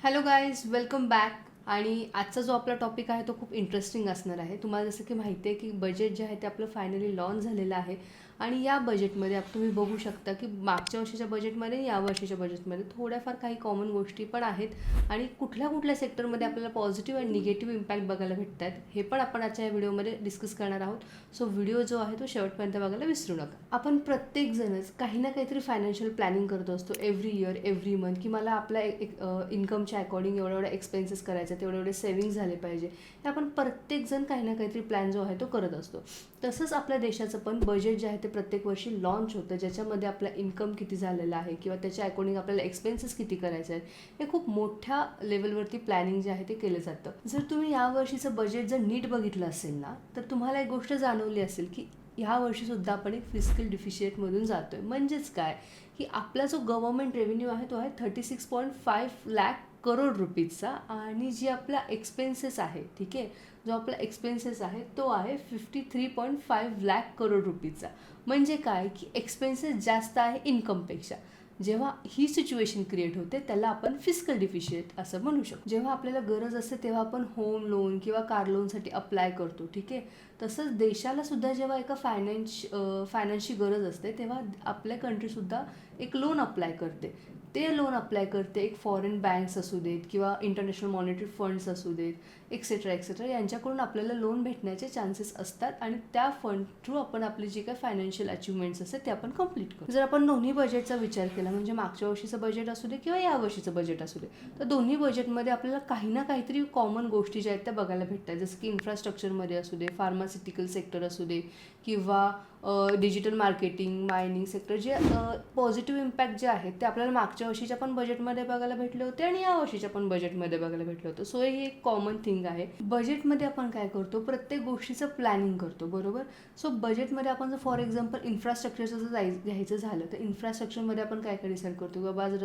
Hello guys, welcome back. आणि आजचा जो आपला टॉपिक आहे तो खूप इंटरेस्टिंग असणार आहे. तुम्हाला जसं की माहिती आहे की बजेट जे आहे ते आपलं फायनली लॉन्च झालेलं आहे. आणि या बजेटमध्ये तुम्ही बघू शकता की मागच्या वर्षीच्या बजेटमध्ये या वर्षीच्या बजेटमध्ये थोड्याफार काही कॉमन गोष्टी पण आहेत. आणि कुठल्या कुठल्या सेक्टरमध्ये आपल्याला पॉझिटिव्ह आणि निगेटिव्ह इम्पॅक्ट बघायला भेटत आहेत हे पण आपण आजच्या या व्हिडिओमध्ये डिस्कस करणार आहोत. सो व्हिडिओ जो आहे तो शेवटपर्यंत बघायला विसरू नका. आपण प्रत्येकजणच काही ना काहीतरी फायनान्शियल प्लॅनिंग करत असतो एव्हरी इयर एव्हरी मंथ, की मला आपल्या इन्कमच्या अकॉर्डिंग एवढे एवढे एक्सपेन्सेस करायचे, तेवढे एवढे सेव्हिंग झाले पाहिजे. हे आपण प्रत्येकजण काही ना काहीतरी प्लॅन जो आहे तो करत असतो. तसंच आपल्या देशाचं पण बजेट जे आहे ते प्रत्येक वर्षी लॉन्च होतं, ज्याच्यामध्ये आपला इन्कम किती झालेला आहे किंवा त्याच्या अकॉर्डिंग आपल्याला एक्सपेन्सेस किती करायचे आहेत हे खूप मोठ्या लेवलवरती प्लॅनिंग जे आहे ते केलं जातं. जर तुम्ही यावर्षीचं बजेट जर नीट बघितलं असेल ना, तर तुम्हाला एक गोष्ट जाणवली असेल की ह्या वर्षीसुद्धा आपण एक फिस्कल डिफिशिएटमधून जातो आहे. म्हणजेच काय की आपला जो गव्हर्नमेंट रेव्हेन्यू आहे तो आहे 36.5 लाख करोड रुपीजचा. आणि जी आपला एक्सपेन्सेस आहे, ठीक आहे, जो आपला एक्सपेन्सेस आहे तो आहे 53.5 लाख करोड रुपीजचा. म्हणजे काय की एक्सपेन्सेस जास्त आहे इन्कमपेक्षा. जेव्हा ही सिच्युएशन क्रिएट होते त्याला आपण फिस्कल डिफिशिएट असं म्हणू शकतो. जेव्हा आपल्याला गरज असते तेव्हा आपण होम लोन किंवा कार लोनसाठी अप्लाय करतो, ठीक आहे. तसंच देशाला सुद्धा जेव्हा एका फायनान्सची गरज असते तेव्हा आपल्या कंट्रीसुद्धा एक लोन अप्लाय करते. ते लोन अप्लाय करते एक फॉरेन बँक्स असू देत किंवा इंटरनॅशनल मॉनिटरी फंड्स असू देत, एक्सेट्रा एक्सेट्रा, यांच्याकडून आपल्याला लोन भेटण्याचे चान्सेस असतात. आणि त्या फंड थ्रू आपण आपली जी काही फायनान्शियल अचिव्हमेंट्स असते ते आपण कंप्लीट करतो. जर आपण दोन्ही बजेटचा विचार केला, म्हणजे मागच्या वर्षीचं बजेट असू दे किंवा या वर्षीचं बजेट असू दे, तर दोन्ही बजेटमध्ये आपल्याला काही ना काहीतरी कॉमन गोष्टी ज्या आहेत त्या बघायला भेटतात. जसं की इन्फ्रास्ट्रक्चरमध्ये असू दे, फार्मास्युटिकल सेक्टर असू दे किंवा डिजिटल मार्केटिंग, मायनिंग सेक्टर, जे पॉझिटिव्ह इम्पॅक्ट जे आहेत ते आपल्याला मागच्या वर्षीच्या पण बजेटमध्ये बघायला भेटले होते आणि या वर्षीच्या पण बजेटमध्ये बघायला भेटलं होतं. सो ही एक कॉमन थिंग आहे. बजेटमध्ये आपण काय करतो, प्रत्येक गोष्टीचं प्लॅनिंग करतो, बरोबर. सो बजेटमध्ये आपण जर फॉर एक्झाम्पल इन्फ्रास्ट्रक्चरचं जर घ्यायचं झालं तर इन्फ्रास्ट्रक्चरमध्ये आपण काय काय डिसाईड करतो, बाबा आज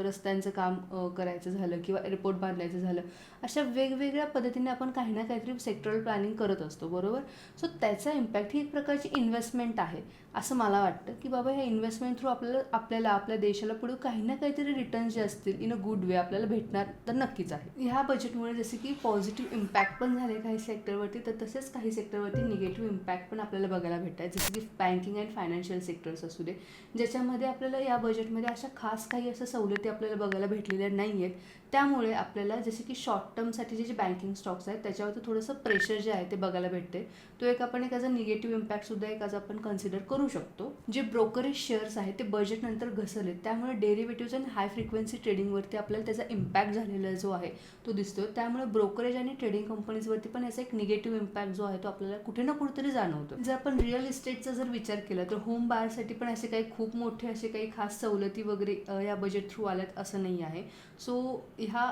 रस्त्यांचं काम करायचं झालं किंवा एअरपोर्ट बांधायचं झालं, अशा वेगवेगळ्या पद्धतीने आपण काही ना काहीतरी सेक्टरल प्लॅनिंग करत असतो, बरोबर. सो त्याचा इम्पॅक्ट ही एक प्रकारची इन्व्हेस्टमेंट आहे असं मला वाटतं, की बाबा ह्या इन्व्हेस्टमेंट थ्रू आपल्याला आपल्या देशाला पुढे काही ना काहीतरी रिटर्न्स जे असतील इन अ गुड वे आपल्याला भेटणार तर नक्कीच आहे. ह्या बजेटमुळे जसे की पॉझिटिव्ह इम्पॅक्ट पण झाले काही सेक्टरवरती, तर तसेच काही सेक्टरवरती निगेटिव्ह इम्पॅक्ट पण आपल्याला बघायला भेटतात. जसं की बँकिंग अँड फायनान्शियल सेक्टर्स असू दे, ज्याच्यामध्ये आपल्याला या बजेटमध्ये अशा खास काही अशा सवलती आपल्याला बघायला भेटलेल्या नाही आहेत. त्यामुळे आपल्याला जसे की शॉर्ट टर्मसाठी जे बँकिंग स्टॉक्स आहेत त्याच्यावरती थोडंसं प्रेशर जे आहे ते बघायला भेटते. तो एक आपण एक ॲज अ निगेटिव्ह इम्पॅक्टसुद्धा एक आज आपण कन्सिडर करू शकतो. जे ब्रोकरेज शेअर्स आहेत ते बजेटनंतर घसरले, त्यामुळे डेरिव्हेटिव्हज आणि हाय फ्रिक्वेन्सी ट्रेडिंगवरती आपल्याला त्याचा इम्पॅक्ट झालेला जो आहे तो दिसतो. त्यामुळे ब्रोकरेज आणि ट्रेडिंग कंपनीजवरती पण याचा एक निगेटिव्ह इम्पॅक्ट जो आहे तो आपल्याला कुठे ना कुठेतरी जाणवतो. जर आपण रिअल इस्टेटचा जर विचार केला तर होम बायरसाठी पण असे काही खूप मोठे असे काही खास सवलती वगैरे या बजेट थ्रू आल्यात असं नाही आहे. सो ह्या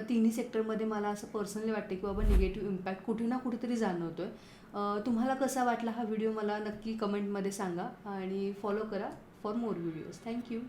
तिन्ही सेक्टरमध्ये मला असं पर्सनली वाटते की बाबा निगेटिव्ह इम्पॅक्ट कुठे ना कुठेतरी जाणवतो आहे. तुम्हाला कसा वाटला हा व्हिडिओ मला नक्की कमेंटमध्ये सांगा आणि फॉलो करा फॉर मोर व्हिडिओज. थँक्यू.